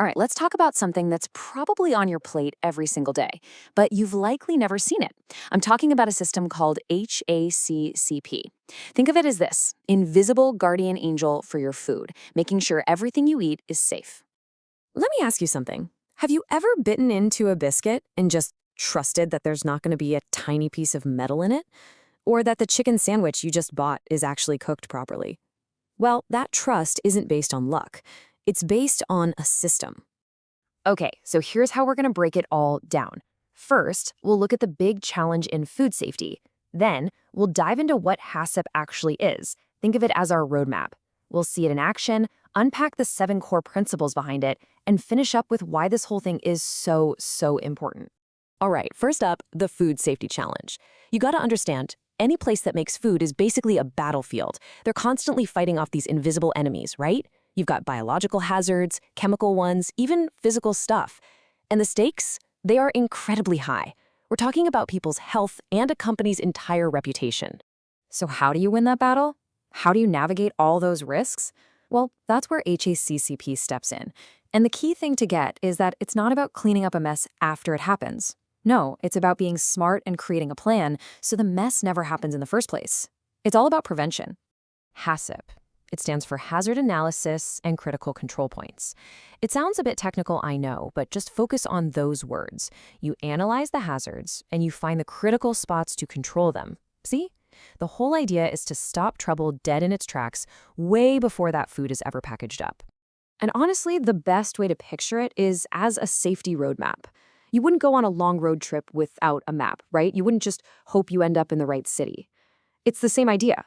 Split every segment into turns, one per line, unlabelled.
All right, let's talk about something that's probably on your plate every single day, but you've likely never seen it. I'm talking about a system called HACCP. Think of it as this: invisible guardian angel for your food, making sure everything you eat is safe.
Let me ask you something. Have you ever bitten into a biscuit and just trusted that there's not going to be a tiny piece of metal in it? Or that the chicken sandwich you just bought is actually cooked properly? Well, that trust isn't based on luck. It's based on a system.
Okay, so here's how we're going to break it all down. First, we'll look at the big challenge in food safety. Then, we'll dive into what HACCP actually is. Think of it as our roadmap. We'll see it in action, unpack the 7 core principles behind it, and finish up with why this whole thing is so important.
All right, first up, the food safety challenge. You got to understand, any place that makes food is basically a battlefield. They're constantly fighting off these invisible enemies, right? You've got biological hazards, chemical ones, even physical stuff. And the stakes? They are incredibly high. We're talking about people's health and a company's entire reputation.
So how do you win that battle? How do you navigate all those risks? Well, that's where HACCP steps in. And the key thing to get is that it's not about cleaning up a mess after it happens. No, it's about being smart and creating a plan so the mess never happens in the first place. It's all about prevention.
HACCP. It stands for Hazard Analysis and Critical Control Points. It sounds a bit technical, I know, but just focus on those words. You analyze the hazards, and you find the critical spots to control them. See? The whole idea is to stop trouble dead in its tracks way before that food is ever packaged up.
And honestly, the best way to picture it is as a safety roadmap. You wouldn't go on a long road trip without a map, right? You wouldn't just hope you end up in the right city. It's the same idea.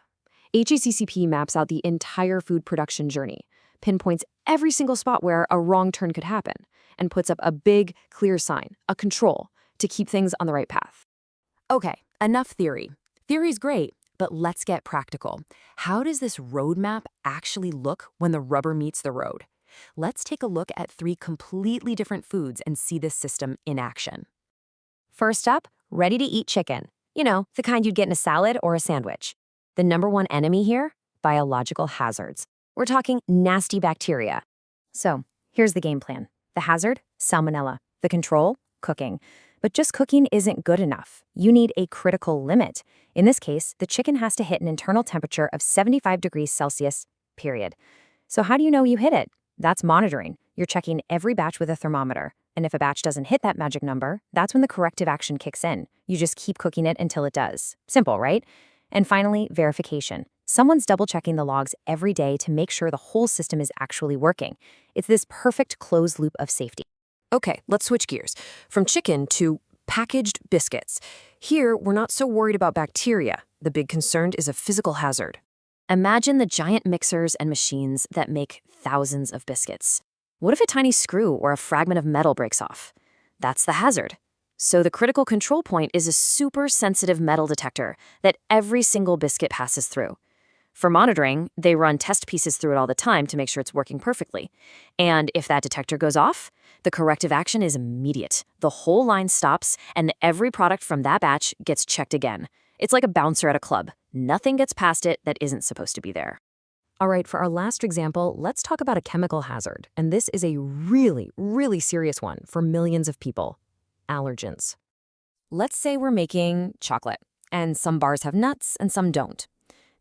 HACCP maps out the entire food production journey, pinpoints every single spot where a wrong turn could happen, and puts up a big, clear sign, a control, to keep things on the right path.
Okay, enough theory. Theory's great, but let's get practical. How does this roadmap actually look when the rubber meets the road? Let's take a look at 3 completely different foods and see this system in action.
First up, ready-to-eat chicken. You know, the kind you'd get in a salad or a sandwich. The number one enemy here? Biological hazards. We're talking nasty bacteria. So, here's the game plan. The hazard? Salmonella. The control? Cooking. But just cooking isn't good enough. You need a critical limit. In this case, the chicken has to hit an internal temperature of 75 degrees Celsius, period. So how do you know you hit it? That's monitoring. You're checking every batch with a thermometer. And if a batch doesn't hit that magic number, that's when the corrective action kicks in. You just keep cooking it until it does. Simple, right? And finally, verification. Someone's double-checking the logs every day to make sure the whole system is actually working. It's this perfect closed loop of safety.
Okay, let's switch gears. From chicken to packaged biscuits. Here, we're not so worried about bacteria. The big concern is a physical hazard.
Imagine the giant mixers and machines that make thousands of biscuits. What if a tiny screw or a fragment of metal breaks off? That's the hazard. So the critical control point is a super sensitive metal detector that every single biscuit passes through. For monitoring, they run test pieces through it all the time to make sure it's working perfectly. And if that detector goes off, the corrective action is immediate. The whole line stops, and every product from that batch gets checked again. It's like a bouncer at a club. Nothing gets past it that isn't supposed to be there.
All right, for our last example, let's talk about a chemical hazard. And this is a really serious one for millions of people. Allergens. Let's say we're making chocolate, and some bars have nuts and some don't.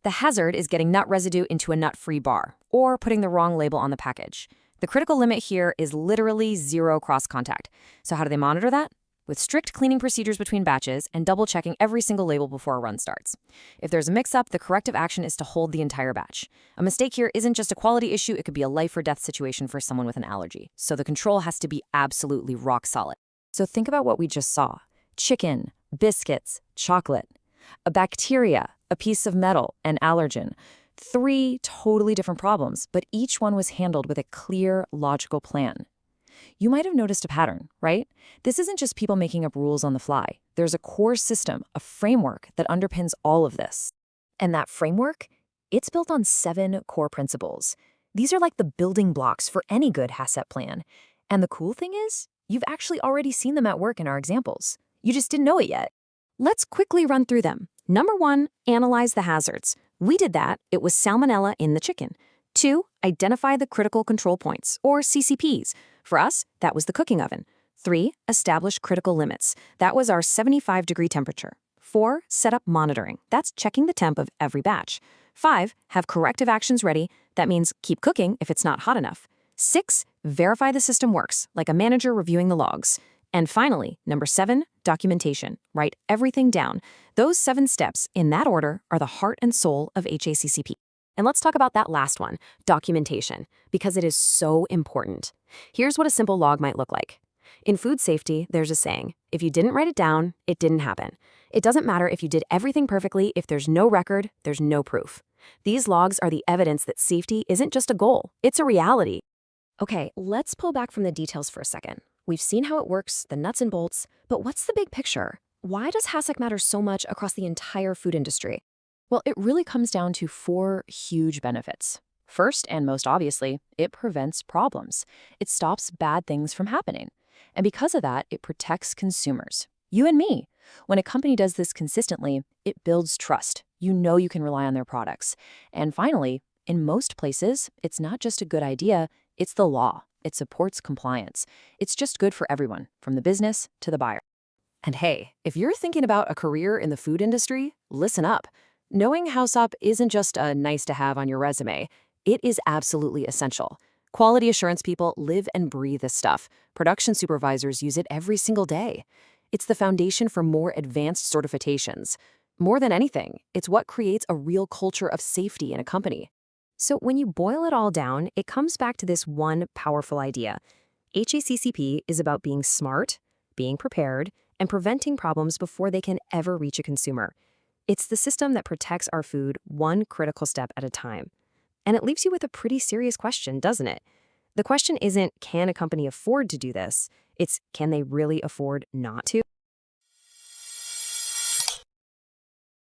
The hazard is getting nut residue into a nut-free bar, or putting the wrong label on the package. The critical limit here is literally 0 cross-contact. So how do they monitor that? With strict cleaning procedures between batches and double-checking every single label before a run starts. If there's a mix-up, the corrective action is to hold the entire batch. A mistake here isn't just a quality issue, it could be a life-or-death situation for someone with an allergy. So the control has to be absolutely rock solid. So think about what we just saw. Chicken, biscuits, chocolate. A bacteria, a piece of metal, an allergen. 3 totally different problems, but each one was handled with a clear, logical plan. You might have noticed a pattern, right? This isn't just people making up rules on the fly. There's a core system, a framework that underpins all of this. And that framework? It's built on 7 core principles. These are like the building blocks for any good HACCP plan. And the cool thing is, you've actually already seen them at work in our examples. You just didn't know it yet. Let's quickly run through them. Number 1, analyze the hazards. We did that. It was salmonella in the chicken. 2, identify the critical control points, or CCPs. For us, that was the cooking oven. 3, establish critical limits. That was our 75-degree temperature. 4, set up monitoring. That's checking the temp of every batch. 5, have corrective actions ready. That means keep cooking if it's not hot enough. 6, verify the system works, like a manager reviewing the logs. And finally, number 7, documentation. Write everything down. Those 7 steps, in that order, are the heart and soul of HACCP. And let's talk about that last one, documentation, because it is so important. Here's what a simple log might look like. In food safety, there's a saying, if you didn't write it down, it didn't happen. It doesn't matter if you did everything perfectly, if there's no record, there's no proof. These logs are the evidence that safety isn't just a goal, it's a reality.
Okay, let's pull back from the details for a second. We've seen how it works, the nuts and bolts, but what's the big picture? Why does HACCP matter so much across the entire food industry? Well, it really comes down to 4 huge benefits. First, and most obviously, it prevents problems. It stops bad things from happening. And because of that, it protects consumers. You and me. When a company does this consistently, it builds trust. You know you can rely on their products. And finally, in most places, it's not just a good idea, it's the law. It supports compliance. It's just good for everyone, from the business to the buyer.
And hey, if you're thinking about a career in the food industry, listen up. Knowing HACCP isn't just a nice to have on your resume. It is absolutely essential. Quality assurance people live and breathe this stuff. Production supervisors use it every single day. It's the foundation for more advanced certifications. More than anything, it's what creates a real culture of safety in a company.
So when you boil it all down, it comes back to this one powerful idea. HACCP is about being smart, being prepared, and preventing problems before they can ever reach a consumer. It's the system that protects our food one critical step at a time. And it leaves you with a pretty serious question, doesn't it? The question isn't, can a company afford to do this? It's, can they really afford not to?